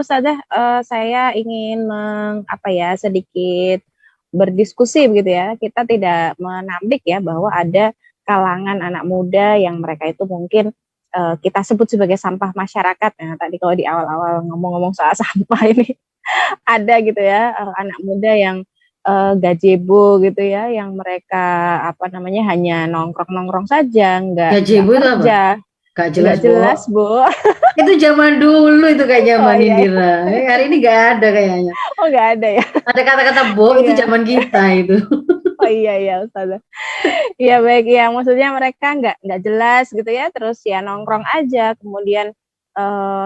Ustazah, saya ingin sedikit berdiskusi begitu ya. Kita tidak menampik ya bahwa ada kalangan anak muda yang mereka itu mungkin, kita sebut sebagai sampah masyarakat. Nah, tadi kalau di awal-awal ngomong-ngomong soal sampah ini ada gitu ya, anak muda yang, gazebo gitu ya, yang mereka hanya nongkrong-nongkrong saja, nggak Gazebo itu apa? kerja, Gak jelas, nggak Bo. jelas, Bu. Itu zaman dulu itu kayak Oh, zaman iya ya. Indira. Hari ini gak ada kayaknya. Oh, nggak ada ya? Ada kata-kata Bo itu Iya. zaman kita itu. Oh, iya ya, Ustazah. Iya, baik, ya maksudnya mereka nggak jelas gitu ya, terus ya nongkrong aja, kemudian,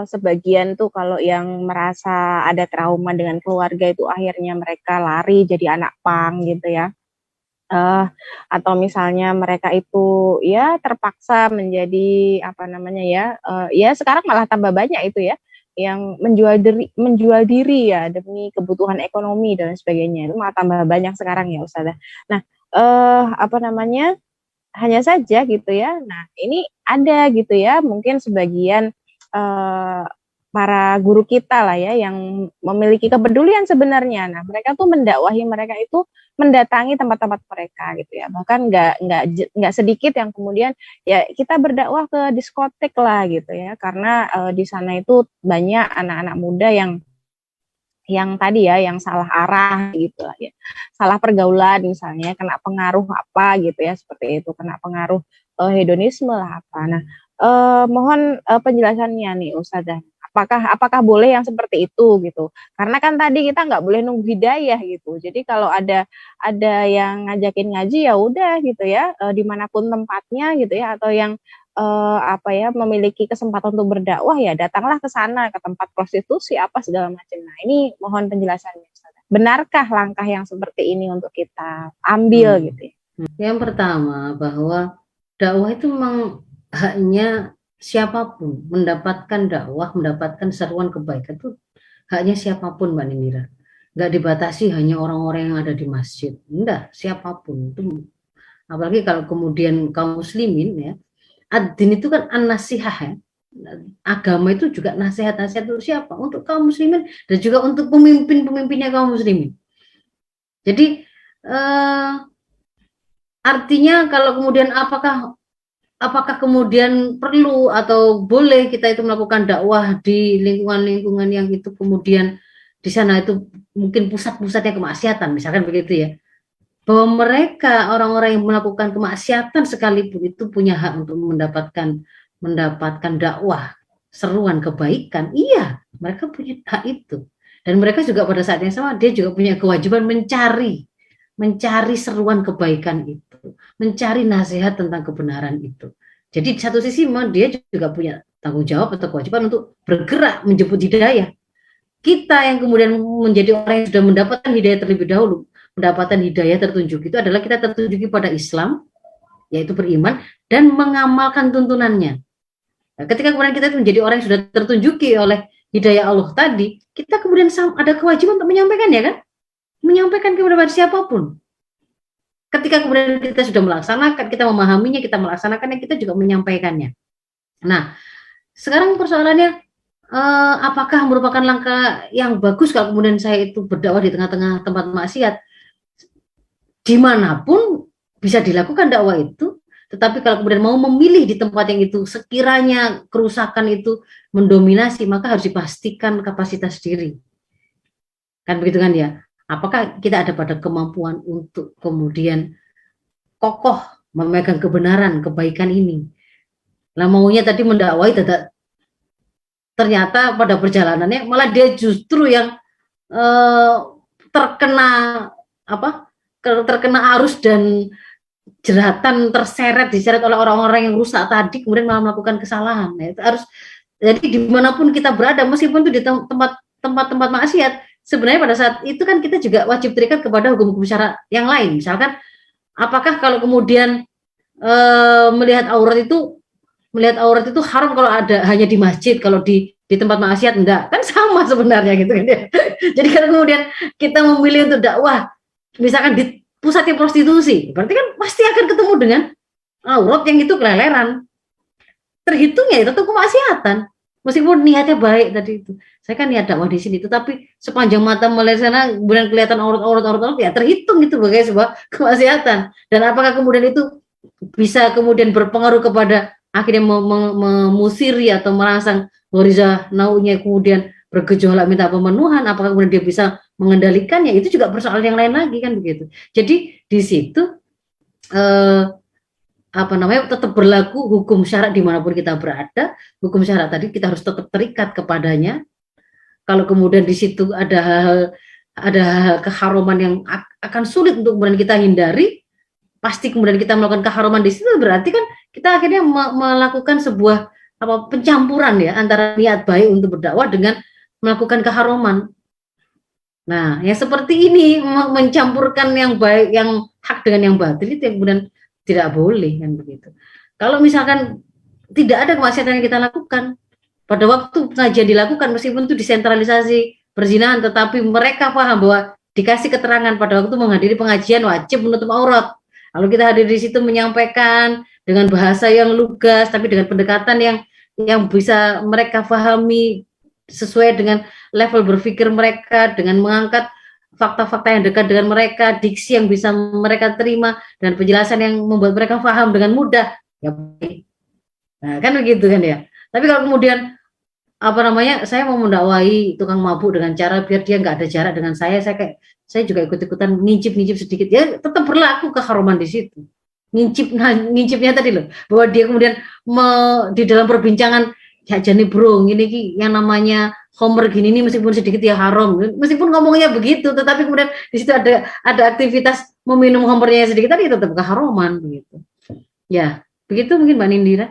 sebagian tuh kalau yang merasa ada trauma dengan keluarga itu akhirnya mereka lari jadi anak pang gitu ya. Atau misalnya mereka itu ya terpaksa menjadi ya sekarang malah tambah banyak itu ya, yang menjual diri ya demi kebutuhan ekonomi dan sebagainya, itu malah tambah banyak sekarang ya Ustazah. Nah, eee, apa namanya, hanya saja gitu ya, nah ini ada gitu ya mungkin sebagian, eee, para guru kita lah ya yang memiliki kepedulian sebenarnya. Nah, mereka tuh mendakwahi mereka itu mendatangi tempat-tempat mereka gitu ya, bahkan nggak sedikit yang kemudian ya kita berdakwah ke diskotek lah gitu ya, karena, di sana itu banyak anak-anak muda yang tadi ya, yang salah arah gitu lah ya, salah pergaulan misalnya, kena pengaruh apa gitu ya, seperti itu, kena pengaruh, hedonisme lah apa. Nah, mohon, penjelasannya nih Ustazah, apakah apakah boleh yang seperti itu gitu? Karena kan tadi kita nggak boleh nunggu hidayah gitu, jadi kalau ada yang ngajakin ngaji ya udah gitu ya, di mana tempatnya gitu ya, atau yang memiliki kesempatan untuk berdakwah ya datanglah ke sana, ke tempat prostitusi apa segala macam. Nah, ini mohon penjelasannya Ustazah. Benarkah langkah yang seperti ini untuk kita ambil Hmm. gitu ya? Yang pertama bahwa dakwah itu memang haknya siapapun mendapatkan dakwah, mendapatkan seruan kebaikan itu haknya siapapun Mbak Nindira. Nggak dibatasi hanya orang-orang yang ada di masjid. Enggak, siapapun itu. Apalagi kalau kemudian kaum muslimin ya, ad-din itu kan an-nasihah ya. Agama itu juga nasihat-nasihat untuk siapa? Untuk kaum muslimin dan juga untuk pemimpin-pemimpinnya kaum muslimin. Jadi artinya kalau kemudian apakah kemudian perlu atau boleh kita itu melakukan dakwah di lingkungan-lingkungan yang itu kemudian di sana itu mungkin pusat-pusatnya kemaksiatan, misalkan begitu ya. Bahwa mereka orang-orang yang melakukan kemaksiatan sekalipun itu punya hak untuk mendapatkan dakwah, seruan kebaikan. Iya, mereka punya hak itu. Dan mereka juga pada saat yang sama dia juga punya kewajiban mencari seruan kebaikan itu, mencari nasihat tentang kebenaran itu. Jadi di satu sisi memang dia juga punya tanggung jawab atau kewajiban untuk bergerak menjemput hidayah. Kita yang kemudian menjadi orang yang sudah mendapatkan hidayah terlebih dahulu, mendapatkan hidayah tertunjuk itu adalah kita tertunjuki pada Islam, yaitu beriman dan mengamalkan tuntunannya. Nah, ketika kemudian kita menjadi orang yang sudah tertunjuki oleh hidayah Allah tadi, kita kemudian ada kewajiban untuk menyampaikan ya kan? Menyampaikan kepada siapapun. Ketika kemudian kita sudah melaksanakan, kita memahaminya, kita melaksanakannya, kita juga menyampaikannya. Nah, sekarang persoalannya apakah merupakan langkah yang bagus kalau kemudian saya itu berdakwah di tengah-tengah tempat maksiat? Dimanapun bisa dilakukan dakwah itu, tetapi kalau kemudian mau memilih di tempat yang itu sekiranya kerusakan itu mendominasi, maka harus dipastikan kapasitas diri. Kan begitu kan ya? Apakah kita ada pada kemampuan untuk kemudian kokoh memegang kebenaran, kebaikan ini? Lah maunya tadi mendakwai, ternyata pada perjalanannya malah dia justru yang eh, terkena terkena arus dan jeratan diseret oleh orang-orang yang rusak tadi kemudian malah melakukan kesalahan. Nah, itu harus jadi dimanapun kita berada meskipun itu di tempat-tempat maksiat sebenarnya pada saat itu kan kita juga wajib terikat kepada hukum-hukum syara yang lain. Misalkan apakah kalau kemudian melihat aurat itu haram kalau ada hanya di masjid, kalau di tempat maksiat enggak, kan sama sebenarnya gitu kan ya. Jadi kalau kemudian kita memilih untuk dakwah misalkan di pusatnya prostitusi, berarti kan pasti akan ketemu dengan aurat yang itu keleleran, terhitungnya itu kemaksiatan. Meskipun niatnya baik tadi itu. Saya kan niat dakwah di sini, tetapi sepanjang mata melihat sana kemudian kelihatan aurat ya terhitung itu sebagai sebuah kemaksiatan. Dan apakah kemudian itu bisa kemudian berpengaruh kepada akhirnya memusiri atau merangsang Ghoriza naunya kemudian bergejolak minta pemenuhan, apakah kemudian dia bisa mengendalikannya, itu juga persoalan yang lain lagi kan begitu. Jadi di situ tetap berlaku hukum syarat dimanapun kita berada. Hukum syarat tadi kita harus tetap terikat kepadanya. Kalau kemudian di situ ada hal keharuman yang akan sulit untuk kemudian kita hindari, pasti kemudian kita melakukan keharuman di situ, berarti kan kita akhirnya melakukan sebuah pencampuran ya antara niat baik untuk berdakwah dengan melakukan keharuman. Nah, yang seperti ini mencampurkan yang baik, yang hak dengan yang batil itu yang kemudian tidak boleh kan begitu. Kalau misalkan tidak ada kemaksiatan yang kita lakukan, pada waktu pengajian dilakukan meskipun itu desentralisasi perzinahan, tetapi mereka paham bahwa dikasih keterangan pada waktu menghadiri pengajian wajib menutup aurat. Lalu kita hadir di situ menyampaikan dengan bahasa yang lugas, tapi dengan pendekatan yang bisa mereka pahami sesuai dengan level berpikir mereka, dengan mengangkat fakta-fakta yang dekat dengan mereka, diksi yang bisa mereka terima, dan penjelasan yang membuat mereka paham dengan mudah. Ya, nah, kan begitu kan ya. Tapi kalau kemudian saya mau mendakwahi tukang mabuk dengan cara biar dia nggak ada jarak dengan saya juga ikut-ikutan ngincip sedikit, ya tetap berlaku keharuman di situ. Ngincipnya tadi loh, bahwa dia kemudian di dalam perbincangan ya jani bro, ini yang namanya Homer gini nih meskipun sedikit ya haram, meskipun ngomongnya begitu, tetapi kemudian di situ ada aktivitas meminum Homernya sedikit tadi tetap keharuman begitu. Ya, begitu mungkin Mbak Nindira.